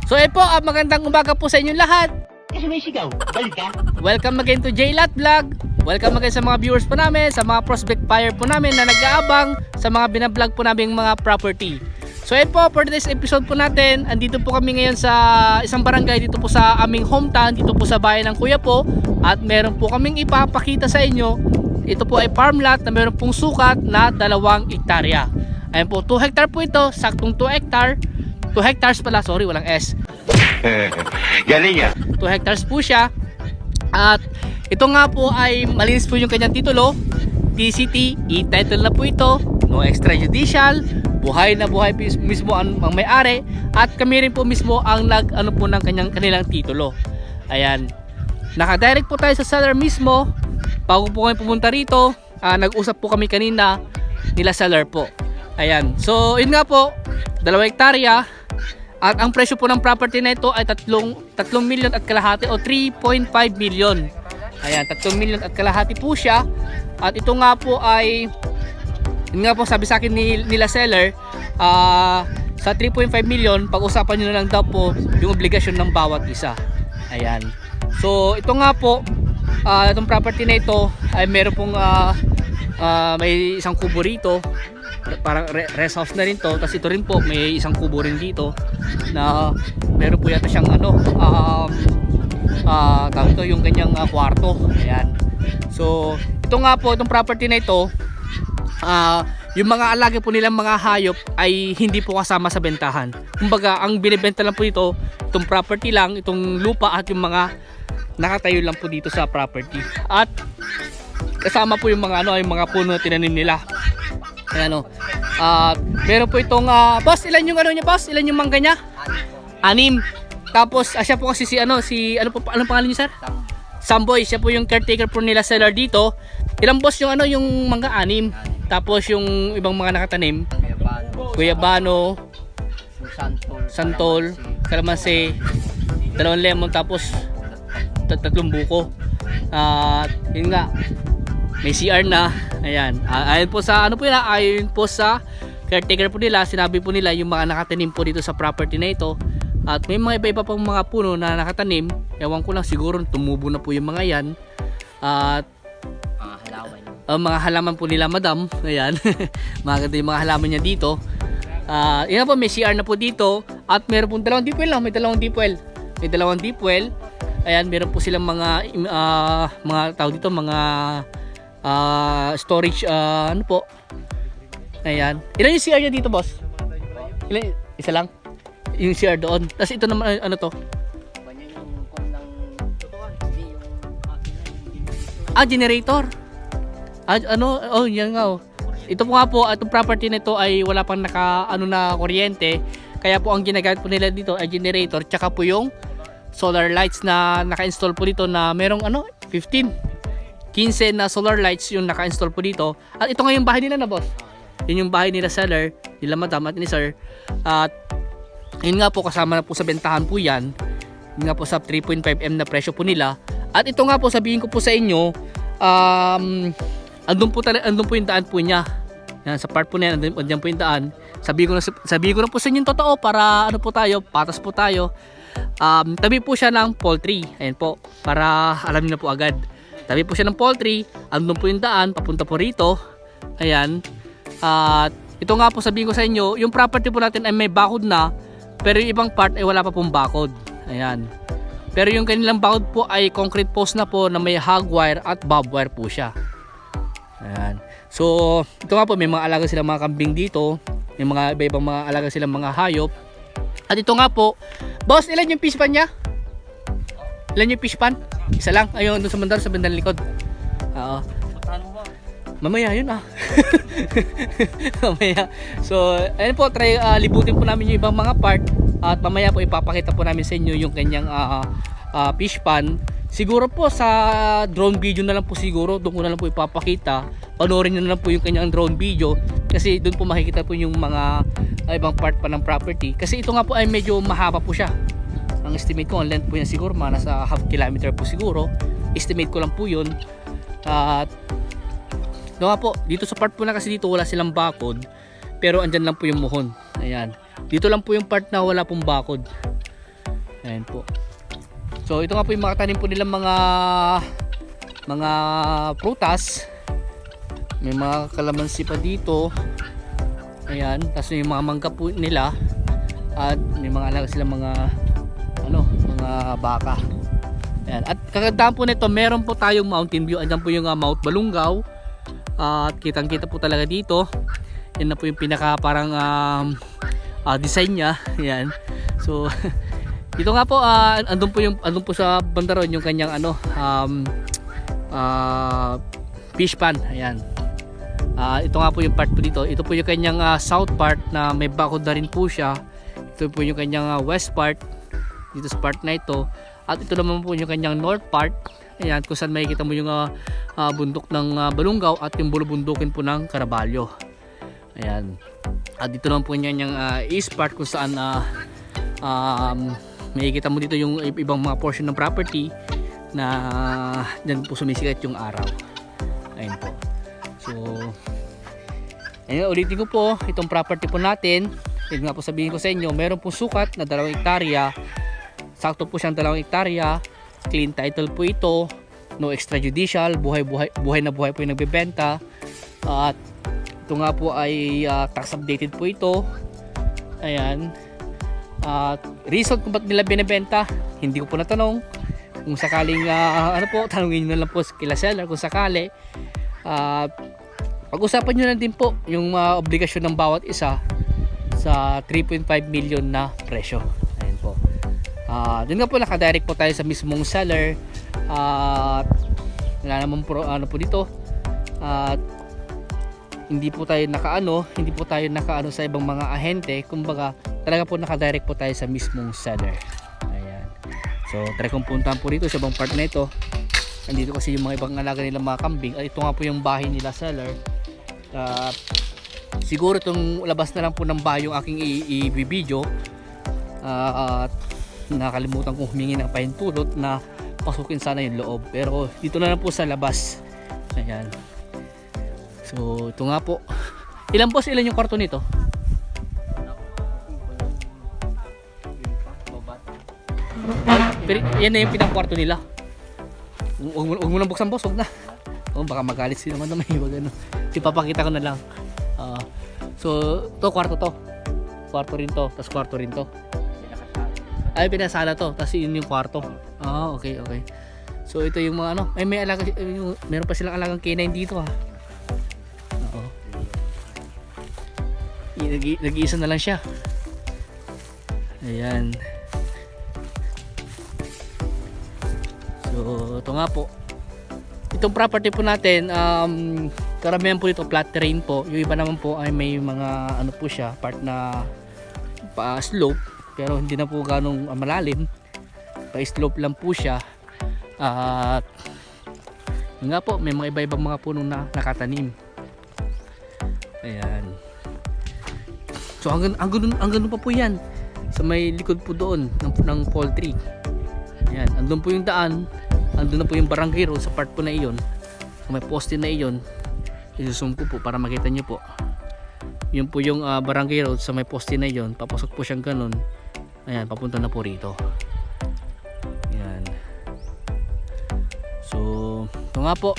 So po, magandang umaga po sa inyong lahat. Kasi may sigaw, balik ka. Welcome again to JLat Vlog. Welcome again sa mga viewers po namin, sa mga prospect buyer po namin na nag-aabang sa mga binablog po namin mga property. So po, for today's episode po natin, andito po kami ngayon sa isang barangay dito po sa aming hometown, dito po sa bayan ng Kuya po. At meron po kaming ipapakita sa inyo. Ito po ay farm lot na meron pong sukat na 2 hektarya. Ayan po, 2 hectare po ito, saktong 2 hectare. 2 hectares pala, sorry, walang S. Galing ah. 2 hectares po siya. At ito nga po ay malinis po yung kanyang titulo, TCT, i-title na po ito, no extrajudicial, buhay na buhay mismo ang may-ari, at kami rin po mismo ang nag-ano po ng kanilang titulo. Ayan. Naka-direct po tayo sa seller mismo. Bago po kami pumunta rito, nag-usap po kami kanina nila seller po. Ayan. So, yun nga po, 2 hektarya. At ang presyo po ng property na ito ay 3 million at kalahati o 3.5 million. Ayan, 3 million at kalahati po siya. At ito nga po ay, yun nga po sabi sa akin nila seller, sa 3.5 million, pag-usapan nyo na lang daw po yung obligasyon ng bawat isa. Ayan. So ito nga po, itong property na ito ay meron pong may isang kubo rito. Parang rest house na rin to. Tapos ito rin po may isang kubo rin dito na meron po yata siyang tawag ito yung kanyang kwarto. Ayan. So ito nga po, itong property na ito, yung mga alaga po nilang mga hayop ay hindi po kasama sa bentahan. Kumbaga ang binibenta lang po dito, itong property lang, itong lupa at yung mga nakatayo lang po dito sa property. At kasama po yung mga yung mga puno na tinanim nila. Ayan o. Meron po itong boss, ilan yung niya boss? Ilan yung mangga niya? 6. Tapos siya po kasi anong pangalan niyo sir? Samboy, siya po yung caretaker po nila seller dito. Ilang boss yung yung mangga? 6. Tapos yung ibang mga nakatanim, Guyabano, Santol, Kalamansi, 2 lemon, tapos 3 buko. Yun nga, may CR na. Ayan. Ayon po sa ayon po sa caretaker po nila, sinabi po nila yung mga nakatanim po dito sa property na ito. At may mga iba-iba pang mga puno na nakatanim. Ewan ko lang, siguro tumubo na po yung mga yan. At mga halaman po nila madam. Ayan. Maganda yung mga halaman niya dito. Yan po, may CR na po dito. At meron pong 2 deep well lang. May 2 deep well. May 2 deep well. Ayan, meron po silang mga tawag dito, mga storage, po. Ayan. Ilan yung CR niya dito, boss? Ilan? Isa lang? Yung CR doon. Tapos ito naman, to? Generator. Yan nga oh. Ito po nga po, itong property nito ay wala pang na kuryente. Kaya po ang ginagamit po nila dito ay generator, tsaka po yung solar lights na naka-install po dito na merong 15 na solar lights yung naka-install po dito. At ito nga yung bahay nila na boss. Yun yung bahay nila seller, nila madam at ni sir. At yun nga po, kasama na po sa bentahan po yan. Yun nga po sa 3.5M na presyo po nila. At ito nga po, sabihin ko po sa inyo, andun po yung daan po niya. Yan, sa part po niya, andun po yung daan. Sabihin ko na po sa inyo yung totoo para po tayo, patas po tayo. Tabi po siya ng poultry. Ayan po, para alam niyo na po agad. Tabi po siya ng poultry, andun po yung daan, papunta po rito. Ayan. At ito nga po, sabihin ko sa inyo, yung property po natin ay may bakod na, pero yung ibang part ay wala pa pong bakod. Ayan. Pero yung kanilang bakod po ay concrete post na po na may hog wire at bob wire po siya. Ayan. So, ito nga po, may mga alaga silang mga kambing dito. May mga iba-ibang mga alaga silang mga hayop. At ito nga po, boss, ilan yung fish pan niya? Ilan yung fish pan? Isa lang. Ayun, doon sa bandang likod. Oo. Mamaya yun Mamaya. So, ayun po, libutin po namin yung ibang mga part. At mamaya po ipapakita po namin sa inyo yung kanyang fish pan. Siguro po sa drone video na lang po siguro. Doon ko na lang po ipapakita. Panoorin nyo na lang po yung kanyang drone video. Kasi doon po makikita po yung mga ibang part pa ng property. Kasi ito nga po ay medyo mahaba po siya. Ang estimate ko, ang length po yan siguro mga nasa half kilometer po siguro. Estimate ko lang po yun. At nga po, dito sa part po na kasi dito wala silang bakod. Pero andyan lang po yung muhon. Ayan. Dito lang po yung part na wala pong bakod. Ayan po. So ito nga po yung mga tanim po nilang mga prutas. May mga kalamansi pa dito. Ayan, tapos yung mga mangga po nila. At may mga alaga silang mga baka. Ayan. At kagandahan po nito, meron po tayong mountain view. Andiyan po yung Mount Balungaw. At kitang-kita po talaga dito. Yan na po yung pinaka parang design niya. Ayan. So dito nga po andun po sa bandaron yung kanyang fish pond. Ayan. Ito nga po yung part po dito. Ito po yung kanyang south part na may bakod na rin po siya. Ito po yung kanyang west part dito sa part na ito. At ito naman po yung kanyang north part. Ayan, kung saan makikita mo yung bundok ng Balungaw at yung bulubundukin po ng Caraballo. Ayan. At dito naman po yung kanyang east part kung saan makikita mo dito yung ibang mga portion ng property na dyan po sumisikat yung araw. Ayan po. So ayun, ulitin ko po itong property po natin. Ito nga po sabihin ko sa inyo, meron po sukat na 2 hektarya. Sakto po siyang 2 hektarya. Clean title po ito, no extrajudicial, buhay po yung nagbebenta. At ito nga po ay tax updated po ito. Ayan. Reason kung ba't nila binibenta, hindi ko po natanong. Kung sakaling tanungin nyo na lang po kila seller kung sakali. Pag-usapan nyo na din po yung obligasyon ng bawat isa sa 3.5 million na presyo. Ayan po. Doon nga po nakadirect po tayo sa mismong seller. Wala naman po po dito. Hindi po tayo nakaano sa ibang mga ahente. Kumbaga talaga po nakadirect po tayo sa mismong seller. Ayan. So try kong puntahan po dito sa ibang part na ito. Andito kasi yung mga ibang alaga nilang mga kambing. At ito nga po yung bahay nila seller. Siguro itong labas na lang po ng bahay yung aking i-video. At nakalimutan kong humingi ng pahintulot na pasukin sana yung loob. Pero dito na lang po sa labas. Ayan. So ito nga po. Ilan yung kwarto nito? Pero yan na yung pinakwarto nila. Huwag mo nang buksan, boss. Huwag na. Baka magalit sila naman na may iwag ano. Papakita ko na lang. So to kwarto to. Kwarto rin to. Tapos kwarto rin to. Ay, pinasala to. Tapos yun yung kwarto. Okay. So ito yung mga may alaga, meron pa silang alagang K9 dito ha. Oo. Nag-iisa na lang siya. Ayan. So ito nga po. Itong property po natin, karamihan po ito flat terrain po. Yung iba naman po ay may mga po siya, part na slope, pero hindi na po ganong malalim. Pa-slope lang po siya. At yun nga po, may mga iba-ibang mga puno na nakatanim. Ayan. So hanggang pa po yan. Sa may likod po doon ng poultry. Ayan, andun po yung daan. Andun na po yung barangay road sa part po na iyon. Sa may poste na iyon. Isusum ko po para makita nyo po. Yun po yung barangay road sa may poste na iyon. Papasok po siyang ganun. Ayan, papunta na po rito. Ayan. So ito nga po,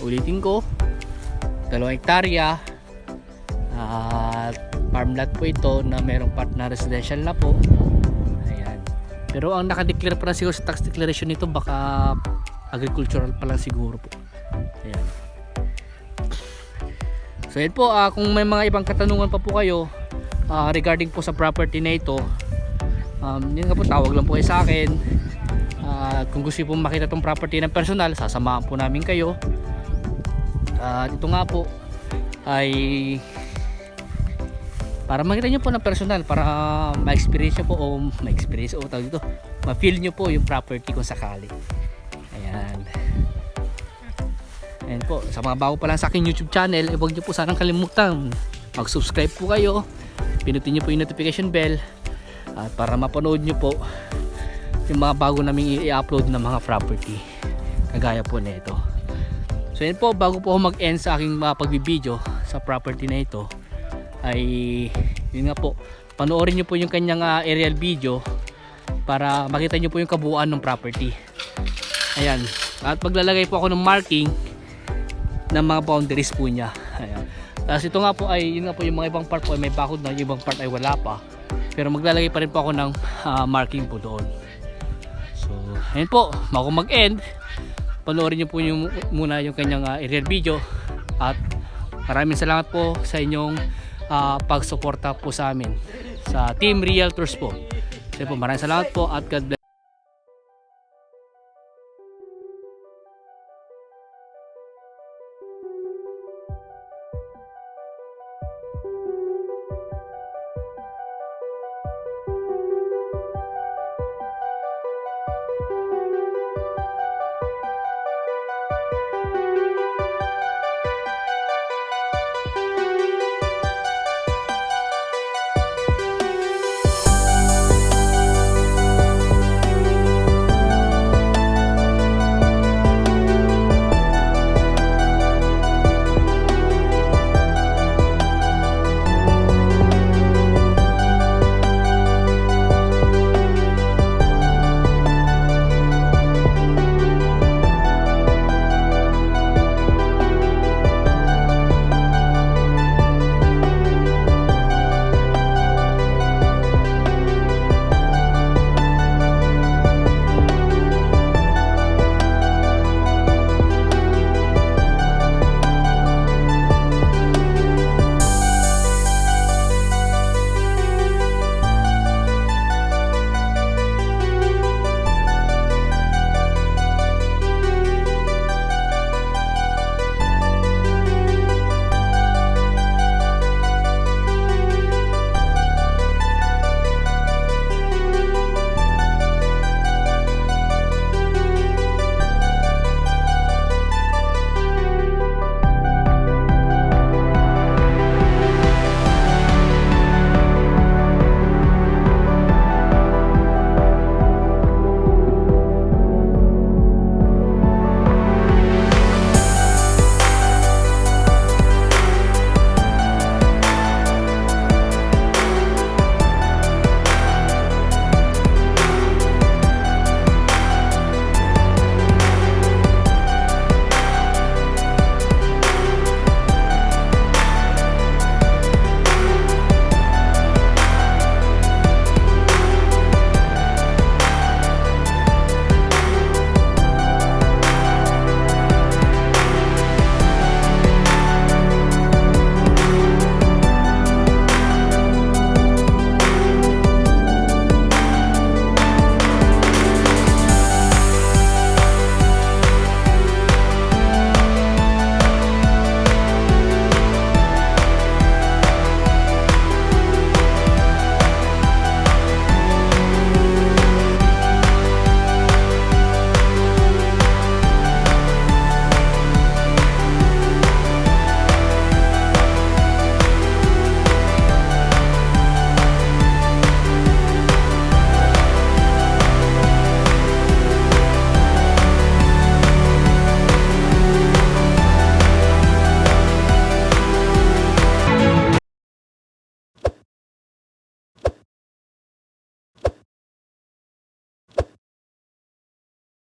ulitin ko, 2 hektarya at farmland po ito na merong part na residential na po. Ayan. Pero ang nakadeclare pa lang siguro sa tax declaration nito baka agricultural pa lang siguro po. Ayan. So yan po, kung may mga ibang katanungan pa po kayo regarding po sa property na ito, yun nga po, tawag lang po kayo sa akin. Kung gusto po makita tong property ng personal, sasamahan po namin kayo. Ito nga po ay para makita nyo po ng personal, para ma-experience nyo po ma-feel nyo po yung property kung sakali. Ayan. Ayan po, sa mga bago pa lang sa aking YouTube channel, huwag nyo po sanang kalimutan mag-subscribe po kayo, pinutin nyo po yung notification bell, at para mapanood nyo po yung mga bago naming i-upload na mga property kagaya po na ito. So yan po, bago po ako mag-end sa aking pagbibideo sa property na ito, ay yun nga po, panoorin nyo po yung kanyang aerial video para makita nyo po yung kabuuan ng property. Ayan. At maglalagay po ako ng marking ng mga boundaries po niya. Ayan. Tapos ito nga po ay, yun nga po, yung mga ibang part po ay may bakod na, yung ibang part ay wala pa. Pero maglalagay pa rin po ako ng marking po doon. So, ayun po, bago mag-end, panoorin nyo po muna yung kanyang aerial video. At maraming salamat po sa inyong pagsuporta po sa amin sa Team Realtors po. So po, maraming salamat po at God bless.